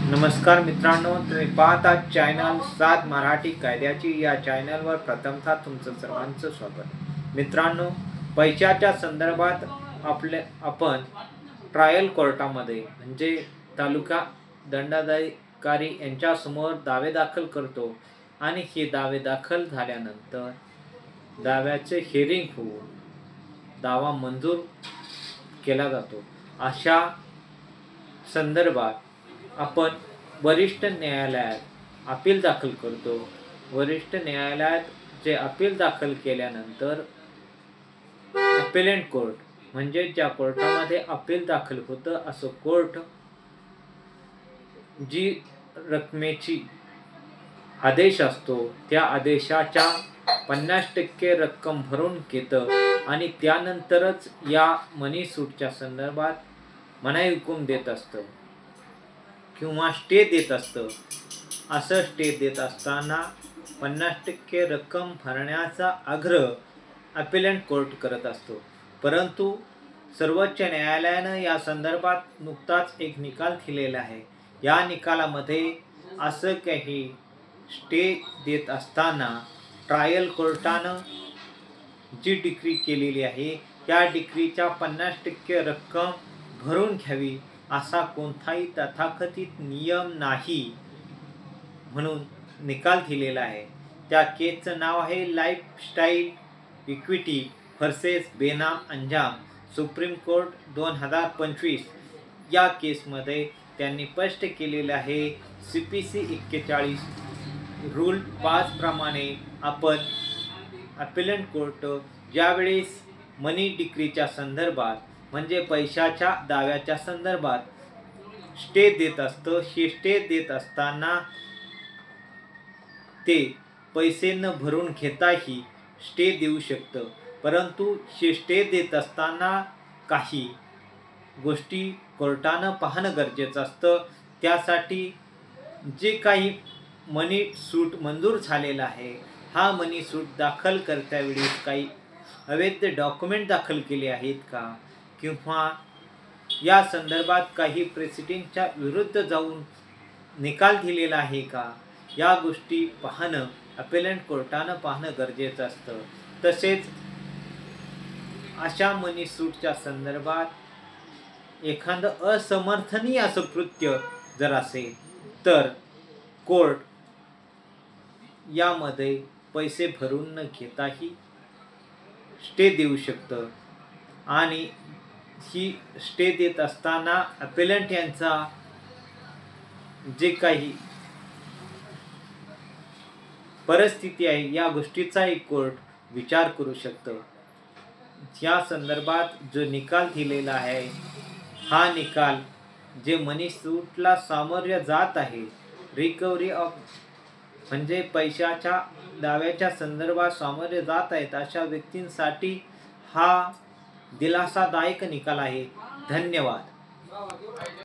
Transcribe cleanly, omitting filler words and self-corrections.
नमस्कार मित्रांनो, तुम्ही पाहता चॅनल 7 मराठी कायद्याची। या चॅनलवर प्रथमतः तुमचं सर्वांचं स्वागत। मित्रांनो, पैशाच्या संदर्भात आपण ट्रायल कोर्टामध्ये म्हणजे तालुका दंडाधिकारी यांच्यासमोर दावे दाखल करतो आणि हे दावे दाखल झाल्यानंतर दाव्याचे हिअरिंग होऊन दावा मंजूर केला जातो। अशा संदर्भात आपण वरिष्ठ न्यायालयात अपील दाखल करतो। वरिष्ठ न्यायालयात जे अपील दाखल केल्यानंतर अपेलेंट कोर्ट म्हणजे ज्या कोर्टामध्ये अपील दाखल होतं असं कोर्ट जी रकमेची आदेश असतो त्या आदेशाच्या 50% रक्कम भरून घेतं आणि त्यानंतरच या मनी सूटच्या संदर्भात मनाई हुकूम देत असतं किंवा स्टे देत असतं। असं स्टे देत असताना 50% रक्कम भरण्याचा आग्रह अपेलेंट कोर्ट करत असतो। परंतु सर्वोच्च न्यायालयानं या संदर्भात नुकताच एक निकाल दिलेला आहे। या निकालामध्ये असं काही स्टे देत असताना ट्रायल कोर्टानं जी डिक्री केलेली आहे त्या डिक्रीच्या 50% रक्कम भरून घ्यावी असा कोणताही तथाकथित नियम नाही म्हणून निकाल दिलेला आहे। त्या केसचं नाव आहे लाईफस्टाईल इक्विटी व्हर्सेस बेनाम अंजाम, सुप्रीम कोर्ट 2025। या केसमध्ये त्यांनी स्पष्ट केलेलं आहे CPC 41 रूल 5 प्रमाणे आपण अपेलेंट कोर्ट ज्यावेळेस मनी डिक्रीच्या संदर्भात म्हणजे पैशाच्या दाव्याच्या संदर्भात स्टे देत असतं, हे स्टे देत असताना ते पैसे न भरून घेताही स्टे देऊ शकतं। परंतु हे स्टे देत असताना काही गोष्टी कोर्टानं पाहणं गरजेचं असतं। त्यासाठी जे काही मनी सूट मंजूर झालेला आहे हा मनी सूट दाखल करत्यावेळी काही अवैध डॉक्युमेंट दाखल केले आहेत का किंवा या संदर्भात काही प्रेसिडेंटच्या विरुद्ध जाऊन निकाल दिलेला आहे का, या गोष्टी पाहणं अपेलेंट कोर्टानं पाहणं गरजेचं असतं। तसेच अशा मनी सूटच्या संदर्भात एखादं असमर्थनीय असं कृत्य जर असेल तर कोर्ट यामध्ये पैसे भरून न घेताही स्टे देऊ शकतं आणि ही स्टे देत असताना अपेलेंट यांचा जे काही परिस्थिती आहे या गोष्टीचाही कोर्ट विचार करू शकतं। या संदर्भात जो निकाल दिलेला आहे हा निकाल जे मनी सूटला सामोरे जात आहे, रिकव्हरी ऑफ म्हणजे पैशाच्या दाव्याच्या संदर्भात सामोरे जात आहेत अशा व्यक्तींसाठी हा दिलासादायक निकाल आहे। धन्यवाद।